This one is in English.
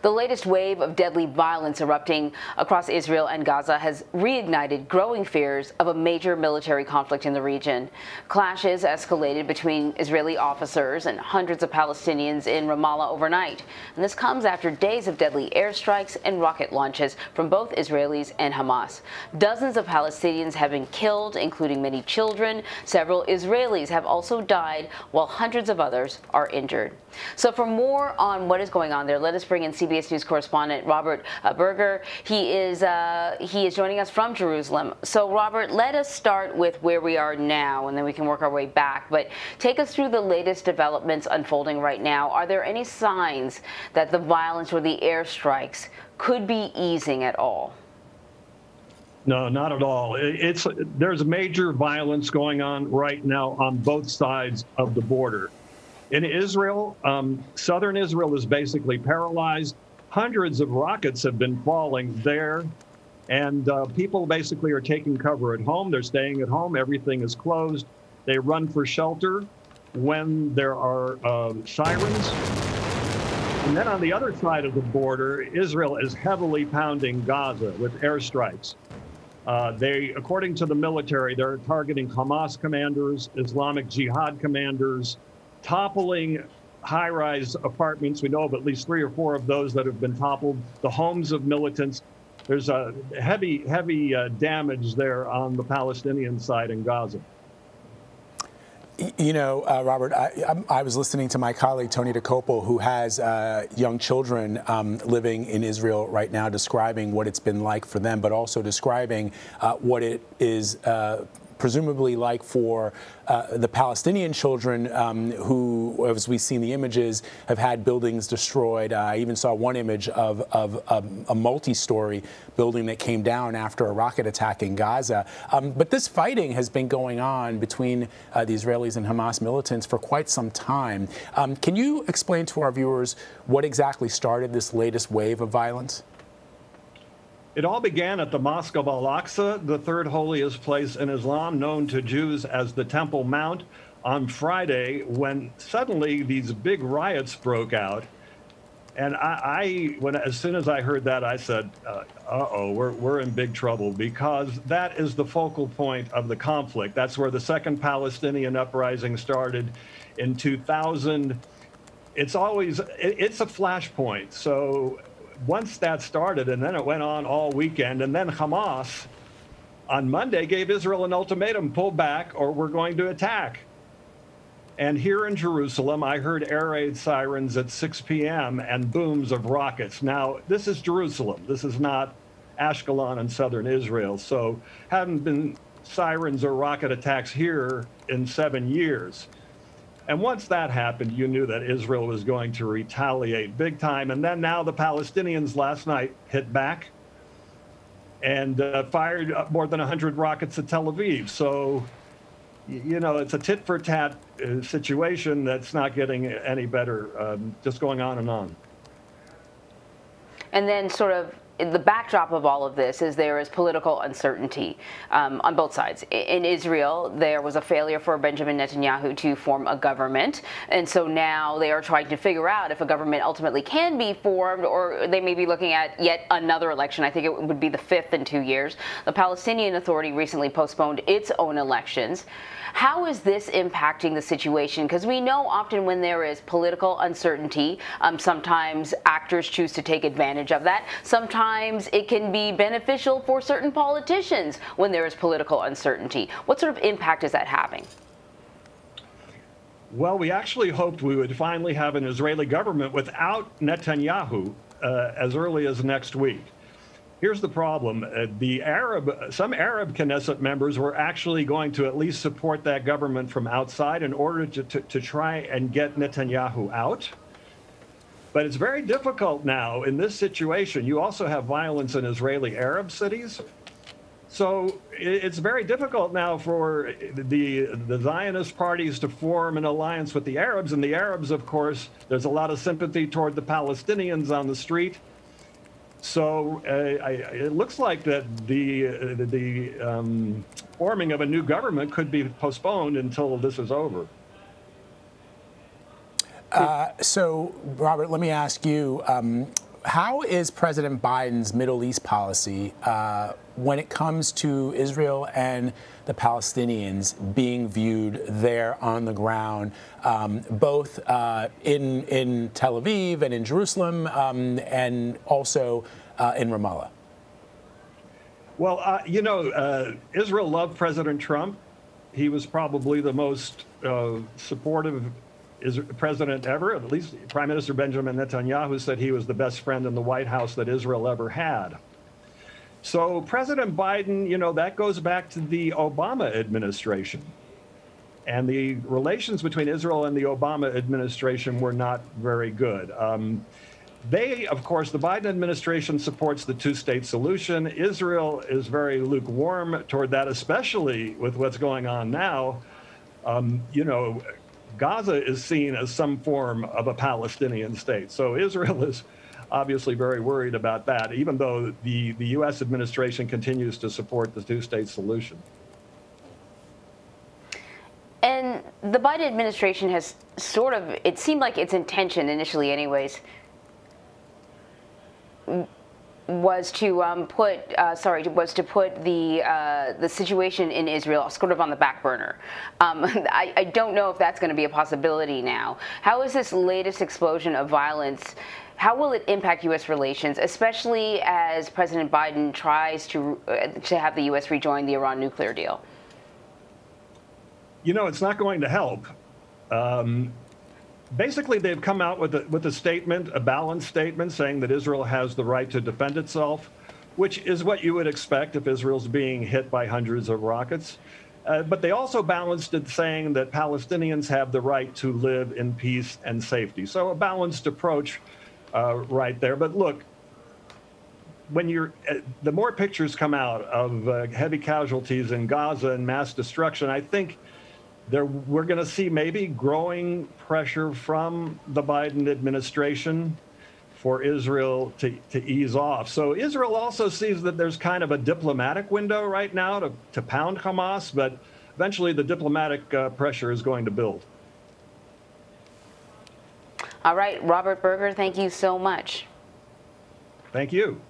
The latest wave of deadly violence erupting across Israel and Gaza has reignited growing fears of a major military conflict in the region. Clashes escalated between Israeli officers and hundreds of Palestinians in Ramallah overnight. And this comes after days of deadly airstrikes and rocket launches from both Israelis and Hamas. Dozens of Palestinians have been killed, including many children. Several Israelis have also died, while hundreds of others are injured. So for more on what is going on there, let us bring in CBS News correspondent Robert Berger. He is joining us from Jerusalem. So Robert, let us start with where we are now, and then we can work our way back. But take us through the latest developments unfolding right now. Are there any signs that the violence or the airstrikes could be easing at all? No, not at all. There's major violence going on right now on both sides of the border. In Israel, southern Israel is basically paralyzed. Hundreds of rockets have been falling there, and people basically are taking cover at home. They're staying at home. Everything is closed. They run for shelter when there are sirens. And then on the other side of the border, Israel is heavily pounding Gaza with airstrikes. According to the military, they're targeting Hamas commanders, Islamic Jihad commanders, toppling high-rise apartments. We know of at least 3 or 4 of those that have been toppled, the homes of militants. There's a heavy damage there on the Palestinian side in Gaza. You know, Robert, I was listening to my colleague, Tony DeCopel, who has young children living in Israel right now, describing what it's been like for them, but also describing what it is presumably like for the Palestinian children who, as we've seen the images, have had buildings destroyed. I even saw one image of a multi-story building that came down after a rocket attack in Gaza. But this fighting has been going on between the Israelis and Hamas militants for quite some time. Can you explain to our viewers what exactly started this latest wave of violence? It all began at the Mosque of Al-Aqsa, the third holiest place in Islam, known to Jews as the Temple Mount, on Friday, when suddenly these big riots broke out. And as soon as I heard that, I said, uh-oh, we're in big trouble, because that is the focal point of the conflict. That's where the second Palestinian uprising started in 2000. It's a flashpoint. So once that started, and then it went on all weekend, and then Hamas on Monday gave Israel an ultimatum: pull back or we're going to attack. And here in Jerusalem, I heard air raid sirens at 6 p.m. and booms of rockets. Now, this is Jerusalem. This is not Ashkelon in southern Israel. So haven't been sirens or rocket attacks here in 7 years. And once that happened, you knew that Israel was going to retaliate big time. And then now the Palestinians last night hit back and fired more than 100 rockets at Tel Aviv. So, you know, it's a tit-for-tat situation that's not getting any better, just going on and on. And then sort of the backdrop of all of this is there is political uncertainty on both sides. In Israel, there was a failure for Benjamin Netanyahu to form a government, and so now they are trying to figure out if a government ultimately can be formed, or they may be looking at yet another election. I think it would be the 5th in 2 years. The Palestinian Authority recently postponed its own elections. How is this impacting the situation? Because we know often when there is political uncertainty, sometimes actors choose to take advantage of that. Sometimes it can be beneficial for certain politicians when there is political uncertainty. What sort of impact is that having? Well, we actually hoped we would finally have an Israeli government without Netanyahu as early as next week. Here's the problem. Some Arab Knesset members were actually going to at least support that government from outside in order to try and get Netanyahu out. But it's very difficult now in this situation. You also have violence in Israeli Arab cities. So it's very difficult now for the Zionist parties to form an alliance with the Arabs. And the Arabs, of course, there's a lot of sympathy toward the Palestinians on the street. So it looks like that the forming of a new government could be postponed until this is over. So, Robert, let me ask you, how is President Biden's Middle East policy when it comes to Israel and the Palestinians being viewed there on the ground, both in Tel Aviv and in Jerusalem, and also in Ramallah? Well, Israel loved President Trump. He was probably the most supportive president ever. At least Prime Minister Benjamin Netanyahu said he was the best friend in the White House that Israel ever had. So President Biden, that goes back to the Obama administration. And the relations between Israel and the Obama administration were not very good. Of course, the Biden administration supports the two-state solution. Israel is very lukewarm toward that, especially with what's going on now. Gaza is seen as some form of a Palestinian state. So Israel is obviously very worried about that, even though the U.S. administration continues to support the two-state solution. And the Biden administration has it seemed like its intention initially anyways, was to put the situation in Israel sort of on the back burner. I don't know if that's going to be a possibility now. How is this latest explosion of violence? How will it impact U.S. relations, especially as President Biden tries to have the U.S. rejoin the Iran nuclear deal? It's not going to help. Basically, they've come out with a statement, a balanced statement, saying that Israel has the right to defend itself, which is what you would expect if Israel's being hit by hundreds of rockets. But they also balanced it, saying that Palestinians have the right to live in peace and safety. So a balanced approach right there. But look, the more pictures come out of heavy casualties in Gaza and mass destruction, I think we're going to see maybe growing pressure from the Biden administration for Israel to ease off. So Israel also sees that there's kind of a diplomatic window right now to pound Hamas, but eventually the diplomatic pressure is going to build. All right, Robert Berger, thank you so much. Thank you.